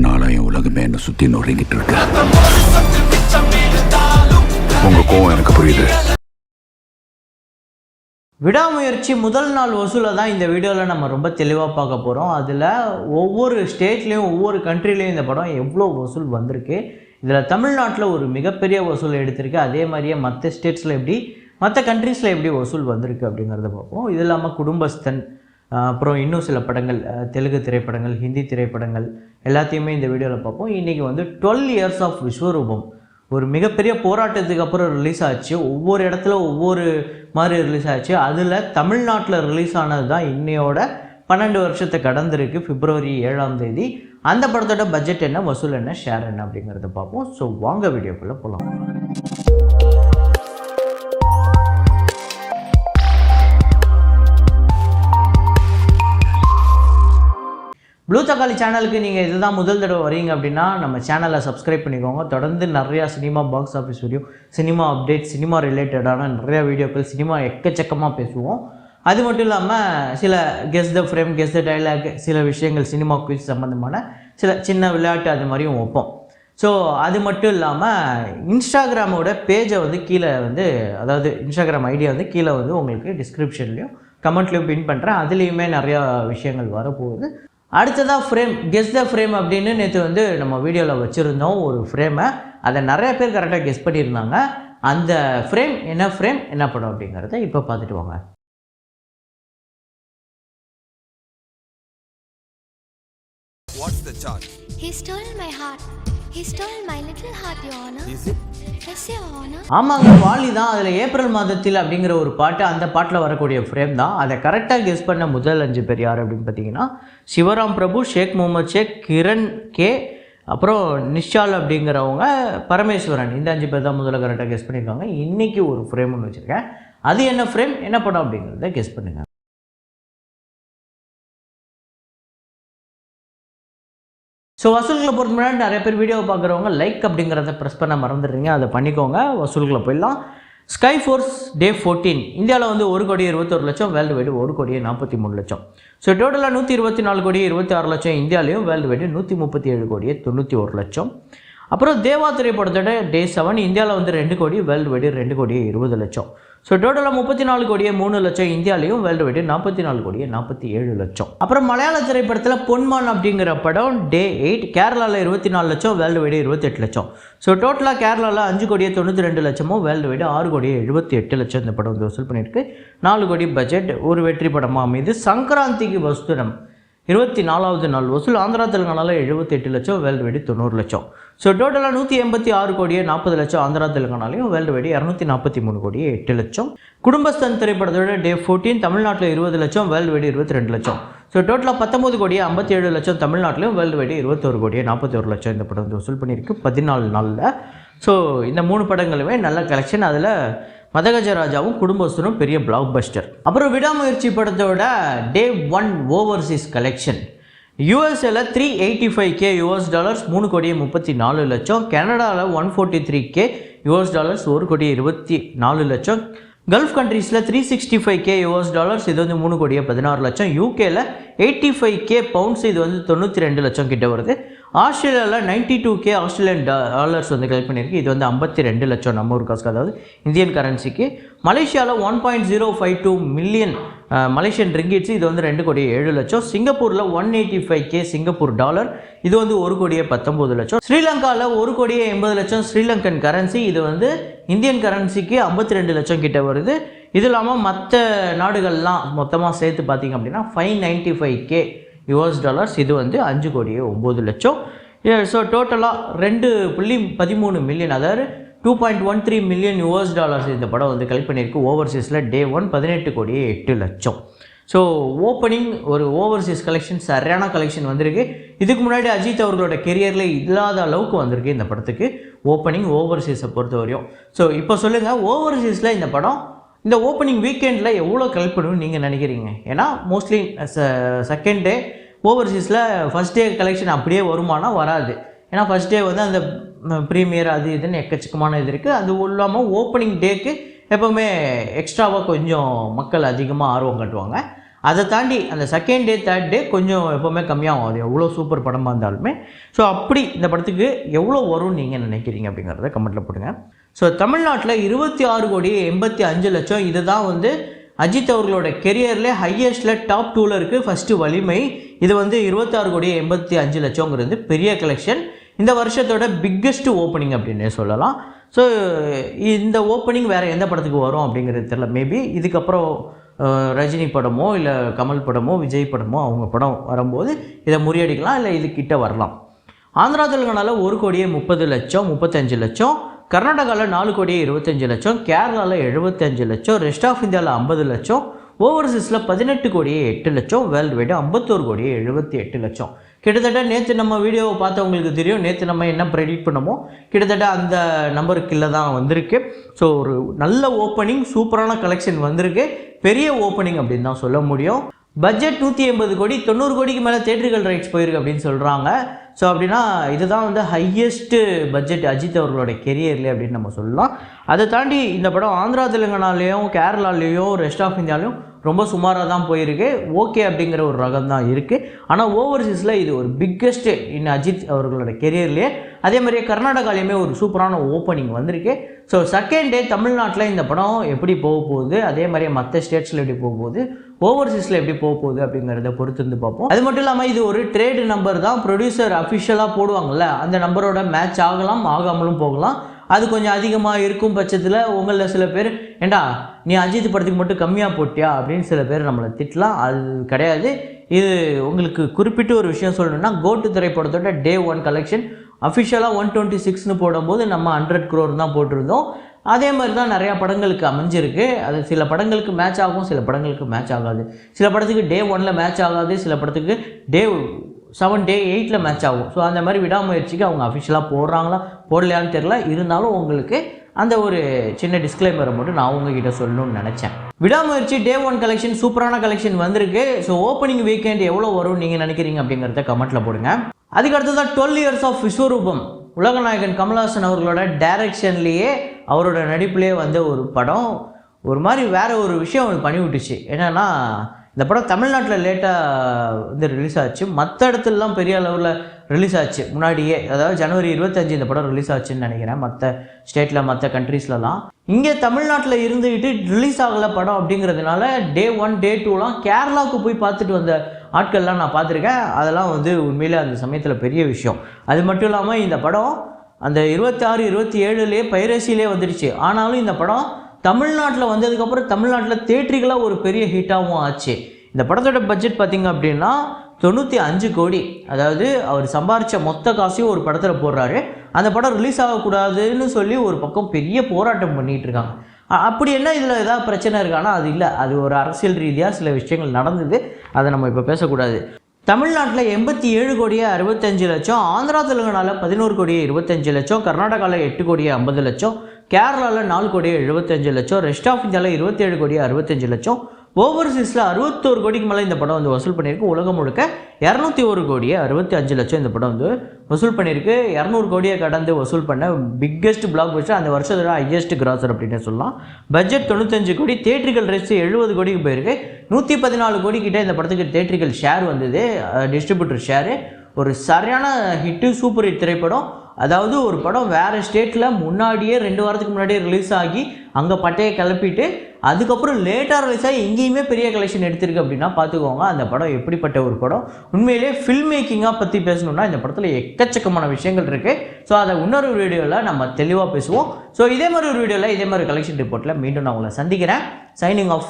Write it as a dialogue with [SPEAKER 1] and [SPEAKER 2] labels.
[SPEAKER 1] நாளா என் உலகமே என்ன சுத்தி நொறுங்கிட்டு இருக்கு. உங்க கோவம் எனக்கு புரியுது.
[SPEAKER 2] விடாமுயற்சி முதல் நாள் வசூலை தான் இந்த வீடியோவில் நம்ம ரொம்ப தெளிவாக பார்க்க போகிறோம். அதில் ஒவ்வொரு ஸ்டேட்லேயும் ஒவ்வொரு கண்ட்ரிலையும் இந்த படம் எவ்வளோ வசூல் வந்திருக்கு, இதில் தமிழ்நாட்டில் ஒரு மிகப்பெரிய வசூல் எடுத்திருக்கு, அதே மாதிரியே மற்ற ஸ்டேட்ஸில் எப்படி மற்ற கண்ட்ரீஸில் எப்படி வசூல் வந்திருக்கு அப்படிங்கிறத பார்ப்போம். இது இல்லாமல் குடும்பஸ்தன், அப்புறம் இன்னும் சில படங்கள், தெலுங்கு திரைப்படங்கள், ஹிந்தி திரைப்படங்கள் எல்லாத்தையுமே இந்த வீடியோவில் பார்ப்போம். இன்றைக்கி வந்து 12 இயர்ஸ் ஆஃப் விஸ்வரூபம் ஒரு மிகப்பெரிய போராட்டத்துக்கு அப்புறம் ரிலீஸ் ஆச்சு. ஒவ்வொரு இடத்துல ஒவ்வொரு மாதிரி ரிலீஸ் ஆச்சு. அதில் தமிழ்நாட்டில் ரிலீஸ் ஆனது தான் இன்னையோட 12 வருஷத்தை கடந்திருக்கு. பிப்ரவரி 7ஆம் தேதி. அந்த படத்தோட பட்ஜெட் என்ன, வசூல் என்ன, ஷேர் என்ன அப்படிங்கிறத பார்ப்போம். ஸோ வாங்க வீடியோக்குள்ளே போகலாம். ப்ளூ தக்காளி சேனலுக்கு நீங்கள் இதுதான் முதல் தடவை வரீங்க அப்படின்னா நம்ம சேனலை சப்ஸ்கிரைப் பண்ணிக்கோங்க. தொடர்ந்து நிறையா cinema, box office video, cinema update, cinema ரிலேட்டடான நிறையா வீடியோக்கள், சினிமா எக்கச்சக்கமாக பேசுவோம். அது மட்டும் இல்லாமல் சில கெஸ் த ஃப்ரேம், கெஸ் த டைலாக், சில விஷயங்கள் சினிமா குவிஸ் சம்மந்தமான சில சின்ன விளையாட்டு அது மாதிரியும் வைப்போம். ஸோ அது மட்டும் இல்லாமல் இன்ஸ்டாகிராமோட பேஜை வந்து கீழே வந்து, அதாவது இன்ஸ்டாகிராம் ஐடியா வந்து கீழே வந்து உங்களுக்கு டிஸ்கிரிப்ஷன்லேயும் கமெண்ட்லேயும் பின் பண்ணுறேன். அதுலேயுமே நிறையா விஷயங்கள் வரப்போகுது. அடுத்ததாக ஃப்ரேம், கெஸ் த ஃப்ரேம் அப்படின்னு நேற்று வந்து நம்ம வீடியோவில் வச்சுருந்தோம் ஒரு ஃப்ரேமை. அதை நிறைய பேர் கரெக்டாக கெஸ் பண்ணியிருந்தாங்க. அந்த ஃப்ரேம் என்ன படம் அப்படிங்கிறத இப்போ பார்த்துட்டு வாங்க.
[SPEAKER 3] What's the charge?
[SPEAKER 4] He stole my heart. He stole my little heart, Your Honor.
[SPEAKER 3] Is it?
[SPEAKER 4] Yes, Your Honor.
[SPEAKER 2] ஆமாங்க, வாலி தான். அதில் ஏப்ரல் மாதத்தில் அப்படிங்கிற ஒரு பாட்டு, அந்த பாட்டில் வரக்கூடிய ஃப்ரேம் தான். அதை கரெக்டாக கெஸ் பண்ண முதல் 5 பேர் யார் அப்படின்னு பார்த்தீங்கன்னா சிவராம் பிரபு, ஷேக் முகமது ஷேக், கிரண் கே, அப்புறம் நிஷால் அப்படிங்கிறவங்க, பரமேஸ்வரன். இந்த 5 பேர் தான் முதல்ல கரெக்டாக கெஸ் பண்ணியிருக்காங்க. இன்றைக்கி ஒரு ஃப்ரேம் ஒன்று வச்சுருக்கேன். அது என்ன ஃப்ரேம், என்ன படம் அப்படிங்கிறத கெஸ் பண்ணுங்கள். ஸோ வசூல்களை பொறுத்த முன்னாடி நிறைய பேர் வீடியோவை பார்க்குறவங்க லைக் அப்படிங்கிறத ப்ரெஸ் பண்ண மறந்துடுறீங்க, அதை பண்ணிக்கோங்க. வசூல்களை போயிடலாம். ஸ்கை ஃபோர்ஸ் டே 14 இந்தியாவில் வந்து 1,21,00,000, வேர்ல்டு வைடு 1,43,00,000. ஸோ டோட்டலாக 124,26,00,000 இந்தியாவிலையும், வேர்ல்டு வைடு 137,91,00,000. அப்புறம் தேவா திரைப்படத்தோட டே 7 இந்தியாவில் வந்து 2 கோடி, வேர்ல்டு வைடு 2,20,00,000. ஸோ டோட்டலாக 34,03,00,000 இந்தியாவிலையும், வேர்ல்டு வைடு 44,47,00,000. அப்புறம் மலையாள திரைப்படத்தில் பொன்மான் அப்படிங்கிற படம் டே 8 கேரளாவில் 24,00,000, வேர்ல்டு வைடு 28,00,000. ஸோ டோட்டலாக கேரளாவில் 5,92,00,000, வேர்ல்டு வைடு 6,78,00,000 இந்த படம் வந்து வசூல் பண்ணியிருக்கு. 4 கோடி பட்ஜெட், ஒரு வெற்றி படமாக அமைது. சங்கராந்திக்கு வசூலம் 24வது நாள் வசூல் ஆந்திரா தெலுங்கானாவில் 78,00,000, வேர்ல்டு வைடு 90,00,000. ஸோ டோட்டலாக 186,40,00,000 ஆந்திரா தெலுங்கானாலையும், வேர்ல்டு வைடு 243,08,00,000. குடும்பஸ்தன் திரைப்படத்தோட டே 14 தமிழ்நாட்டில் 20,00,000, வேர்ல்டு வைடு 22,00,000. ஸோ டோட்டலாக 19,57,00,000 தமிழ்நாட்டிலும், வேர்ல்டு வைடு 21,41,00,000 இந்த படம் வந்து வசூல் பண்ணியிருக்கு 14 நாளில். ஸோ இந்த 3 படங்களுமே நல்ல கலெக்ஷன். அதில் மதகஜராஜாவும் குடும்பஸ்தனும் பெரிய பிளாக் பஸ்டர். அப்புறம் விடாமுயற்சி படத்தோட டே 1 ஓவர்சீஸ் கலெக்ஷன் யூஎஸ்ஏல $385K, $3,34,00,000. கனடாவில் $143K, $1,24,24,00,000. கல்ஃப் கண்ட்ரீஸில் $365K, இது வந்து $3,16,00,000. யூகேல $85K பவுண்ட்ஸ், இது வந்து $92,00,000 கிட்ட வருது. ஆஸ்திரேலியாவில் $92K ஆஸ்திரேலியன் டாலர்ஸ் வந்து கலெக்ட் பண்ணியிருக்கு, இது வந்து $52,00,000 நம்ம ஒரு காசுக்கு, அதாவது இந்தியன் கரன்சிக்கு. மலேசியாவில் 1.052 மில்லியன் மலேசியன் ரிங்கிட்ஸ், இது வந்து $2,07,00,000. சிங்கப்பூரில் $185K சிங்கப்பூர் டாலர், இது வந்து $1,19,00,000. ஸ்ரீலங்காவில் $1,80,00,000 ஸ்ரீலங்கன் கரன்சி, இது வந்து இந்தியன் கரன்சிக்கு $52,00,000 கிட்ட வருது. இது இல்லாமல் மற்ற நாடுகள்லாம் மொத்தமாக சேர்த்து பார்த்திங்க அப்படின்னா $595K, இது வந்து $5,09,00,000. ஸோ டோட்டலாக 2.13 மில்லியன், அதாவது $2.13 மில்லியன் இந்த படம் வந்து கலெக்ட் பண்ணியிருக்கு. ஓவர்சீஸில் டே 1 $18,08,00,000. ஸோ ஓப்பனிங் ஒரு ஓவர்சீஸ் கலெக்ஷன், சரியான கலெக்ஷன் வந்திருக்கு. இதுக்கு முன்னாடி அஜித் அவர்களோட கெரியரில் இல்லாத அளவுக்கு வந்திருக்கு இந்த படத்துக்கு ஓப்பனிங் ஓவர்சீஸை பொறுத்த வரையும். ஸோ இப்போ சொல்லுங்கள், ஓவர்சீஸில் இந்த படம் இந்த ஓப்பனிங் வீக்கெண்டில் எவ்வளோ கலெக்ட் பண்ணணும்னு நீங்கள் நினைக்கிறீங்க? ஏன்னா மோஸ்ட்லி செகண்ட் டே ஓவர்சீஸில் ஃபஸ்ட் டே கலெக்ஷன் அப்படியே வருமானா வராது. ஏன்னா ஃபஸ்ட் டே வந்து அந்த ப்ரீமியர் அது இதுன்னு எக்கச்சக்கமான இது இருக்குது. அது இல்லாமல் ஓப்பனிங் டேக்கு எப்போவுமே எக்ஸ்ட்ராவாக கொஞ்சம் மக்கள் அதிகமாக ஆர்வம் காட்டுவாங்க. அதை தாண்டி அந்த செகண்ட் டே தேர்ட் டே கொஞ்சம் எப்போவுமே கம்மியாகும், அது எவ்வளோ சூப்பர் படமாக இருந்தாலுமே. ஸோ அப்படி இந்த படத்துக்கு எவ்வளோ வரும்னு நீங்கள் நினைக்கிறீங்க அப்படிங்கிறத கமெண்ட்டில் போடுங்க. ஸோ தமிழ்நாட்டில் 26,85,00,000 இதுதான் வந்து அஜித் அவர்களோட கெரியரில் ஹையஸ்ட்டில் டாப் 2ல் இருக்குது. ஃபஸ்ட்டு வலிமை, இது வந்து 26,85,00,000 பெரிய கலெக்ஷன், இந்த வருஷத்தோட பிக்கெஸ்ட் ஓப்பனிங் அப்படின்னே சொல்லலாம். ஸோ இந்த ஓப்பனிங் வேறு எந்த படத்துக்கு வரும் அப்படிங்கிறது தெரியல. மேபி இதுக்கப்புறம் ரஜினி படமோ இல்லை கமல் படமோ விஜய் படமோ அவங்க படம் வரும்போது இதை முறியடிக்கலாம், இல்லை இதுக்கிட்ட வரலாம். ஆந்திரா தெலுங்கானாவில் 1,30,00,000 35,00,000, கர்நாடகாவில் 4,25,00,000, கேரளாவில் 75,00,000, ரெஸ்ட் ஆஃப் இந்தியாவில் 50,00,000, ஓவர்சீஸில் 18,08,00,000, வேர்ல்டு வைடு 51,78,00,000. கிட்டத்தட்ட நேற்று நம்ம வீடியோவை பார்த்தவங்களுக்கு தெரியும், நேற்று நம்ம என்ன ப்ரெடிக்ட் பண்ணமோ கிட்டத்தட்ட அந்த நம்பருக்கு கீழே தான் வந்திருக்கு. ஸோ ஒரு நல்ல ஓப்பனிங், சூப்பரான கலெக்ஷன் வந்திருக்கு, பெரிய ஓப்பனிங் அப்படின்னு தான் சொல்ல முடியும். பட்ஜெட் 180 கோடி, 90 கோடிக்கு மேலே தேட்டர்கள் ரைட்ஸ் போயிருக்கு அப்படின்னு சொல்கிறாங்க. ஸோ அப்படின்னா இதுதான் வந்து ஹையஸ்ட்டு பட்ஜெட் அஜித் அவர்களோட கெரியர்லேயே அப்படின்னு நம்ம சொல்லலாம். அதை தாண்டி இந்த படம் ஆந்திரா தெலுங்கானாலேயும் கேரளாலேயும் ரெஸ்ட் ஆஃப் இந்தியாலையும் ரொம்ப சுமாராக தான் போயிருக்கு, ஓகே அப்படிங்கிற ஒரு ரகம் தான் இருக்குது. ஆனால் ஓவர்சீஸில் இது ஒரு பிக்கெஸ்ட்டு இன் அஜித் அவர்களோட கெரியர்லேயே. அதே மாதிரியே கர்நாடகாலேயுமே ஒரு சூப்பரான ஓப்பனிங் வந்திருக்கு. ஸோ செகண்ட் டே தமிழ்நாட்டில் இந்த படம் எப்படி போக போகுது, அதே மாதிரியே மற்ற ஸ்டேட்ஸில் எப்படி போக போகுது, ஓவர்சீஸில் எப்படி போக போகுது அப்படிங்கிறத பொறுத்து இருந்து பார்ப்போம். அது மட்டும் இல்லாமல் இது ஒரு ட்ரேடு நம்பர் தான், ப்ரொடியூசர் அஃபிஷியலாக போடுவாங்கள்ல, அந்த நம்பரோட மேட்ச் ஆகலாம் ஆகாமலும் போகலாம். அது கொஞ்சம் அதிகமாக இருக்கும் பட்சத்தில் உங்களில் சில பேர் ஏண்டா நீ அஜித் படத்துக்கு மட்டும் கம்மியாக போட்டியா அப்படின்னு சில பேர் நம்மளை திட்டலாம். அது கிடையாது. இது உங்களுக்கு குறிப்பிட்டு ஒரு விஷயம் சொல்லணும்னா, கோட்டு திரைப்படத்தோட டே 1 கலெக்ஷன் அஃபிஷியலாக 126ன்னு போடும்போது நம்ம 100 crore தான் போட்டிருந்தோம். அதே மாதிரி தான் நிறையா படங்களுக்கு அமைஞ்சிருக்கு. அது சில படங்களுக்கு மேட்ச் ஆகும், சில படங்களுக்கு மேட்ச் ஆகாது. சில படத்துக்கு டே 1ல் மேட்ச் ஆகாது, சில படத்துக்கு டே 7 டே 8ல் மேட்ச் ஆகும். ஸோ அந்த மாதிரி விடாமுயற்சிக்கு அவங்க அஃபிஷியலாக போடுறாங்களா போடலையான்னு தெரில. இருந்தாலும் உங்களுக்கு அந்த ஒரு சின்ன டிஸ்க்ளைமரை மட்டும் நான் உங்ககிட்ட சொல்லணும்னு நினச்சேன். விடாமுயற்சி டே 1 கலெக்ஷன் சூப்பரான கலெக்ஷன் வந்திருக்கு. ஸோ ஓப்பனிங் வீக்கெண்ட் எவ்வளோ வரும் நீங்கள் நினைக்கிறீங்க அப்படிங்கிறத கமெண்ட்டில் போடுங்க. அதுக்கடுத்ததான் 12 இயர்ஸ் ஆஃப் விஸ்வரூபம், உலகநாயகன் கமல்ஹாசன் அவர்களோட டைரக்ஷன்லேயே அவரோட நடிப்புலேயே வந்த ஒரு படம். ஒரு மாதிரி வேறு ஒரு விஷயம் பண்ணி விட்டுச்சு. என்னென்னா இந்த படம் தமிழ்நாட்டில் லேட்டாக வந்து ரிலீஸ் ஆச்சு, மற்ற இடத்துலலாம் பெரிய அளவில் ரிலீஸ் ஆச்சு முன்னாடியே. அதாவது ஜனவரி 25 இந்த படம் ரிலீஸ் ஆச்சுன்னு நினைக்கிறேன் மற்ற ஸ்டேட்டில் மற்ற கண்ட்ரீஸ்லலாம். இங்கே தமிழ்நாட்டில் இருந்துக்கிட்டு ரிலீஸ் ஆகலை படம் அப்படிங்கிறதுனால டே 1 டே 2லாம் கேரளாவுக்கு போய் பார்த்துட்டு வந்த ஆட்கள்லாம் நான் பார்த்துருக்கேன். அதெல்லாம் வந்து உண்மையிலே அந்த சமயத்தில் பெரிய விஷயம். அது மட்டும் இல்லாமல் இந்த படம் அந்த 26 27லேயே பைரசியிலே வந்துடுச்சு. ஆனாலும் இந்த படம் தமிழ்நாட்டில் வந்ததுக்கப்புறம் தமிழ்நாட்டில் தேட்டரிகளாக ஒரு பெரிய ஹிட்டாகவும் ஆச்சு. இந்த படத்தோட பட்ஜெட் பார்த்திங்க அப்படின்னா 95 கோடி. அதாவது அவர் சம்பாரித்த மொத்த காசையும் ஒரு படத்தில் போடுறாரு. அந்த படம் ரிலீஸ் ஆகக்கூடாதுன்னு சொல்லி ஒரு பக்கம் பெரிய போராட்டம் பண்ணிகிட்டு இருக்காங்க. அப்படி என்ன இதில் ஏதாவது பிரச்சனை இருக்கானா? அது இல்லை, அது ஒரு அரசியல் ரீதியாக சில விஷயங்கள் நடந்தது, அதை நம்ம இப்போ பேசக்கூடாது. தமிழ்நாட்டில் 87,65,00,000, ஆந்திரா தெலுங்கானாவில் 11,25,00,000, கர்நாடகாவில் 8,50,00,000, கேரளாவில் 4,75,00,000, ரெஸ்ட் ஆஃப் இந்தியாவில் 27,65,00,000, ஓவர்சீஸில் 61 கோடிக்கு மேலே இந்த படம் வந்து வசூல் பண்ணியிருக்கு. உலகம் முழுக்க 201,65,00,000 இந்த படம் வந்து வசூல் பண்ணியிருக்கு. 200 கோடியை கடந்து வசூல் பண்ண பிக்கெஸ்ட் பிளாக் பஸ்டர், அந்த வருஷத்தோட ஹையஸ்ட் கிராசர் அப்படின்னு சொல்லலாம். பட்ஜெட் 95 கோடி, தேட்டரிகள் ரெஸ்ட் 70 கோடிக்கு போயிருக்கு. 114 கோடி கிட்டே இந்த படத்துக்கு தேட்டரிகள் ஷேர் வந்தது, டிஸ்ட்ரிபியூட்டர் ஷேரு. ஒரு சரியான ஹிட்டு, சூப்பர் ஹிட் திரைப்படம். அதாவது ஒரு படம் வேறு ஸ்டேட்டில் முன்னாடியே 2 வாரத்துக்கு முன்னாடியே ரிலீஸ் ஆகி அங்கே பட்டையை கிளப்பிட்டு அதுக்கப்புறம் லேட்டாக ரிலீஸ் ஆகி எங்கேயுமே பெரிய கலெக்ஷன் எடுத்திருக்கு அப்படின்னா பார்த்துக்கோங்க அந்த படம் எப்படிப்பட்ட ஒரு படம். உண்மையிலே ஃபில்ம் மேக்கிங்காக பற்றி பேசணுன்னா இந்த படத்தில் எக்கச்சக்கமான விஷயங்கள் இருக்குது. ஸோ அதை இன்னொரு வீடியோவில் நம்ம தெளிவாக பேசுவோம். ஸோ இதே மாதிரி ஒரு வீடியோவில் இதே மாதிரி கலெக்ஷன் ரிப்போர்ட்டில் மீண்டும் நான் உங்களை சந்திக்கிறேன். Signing off.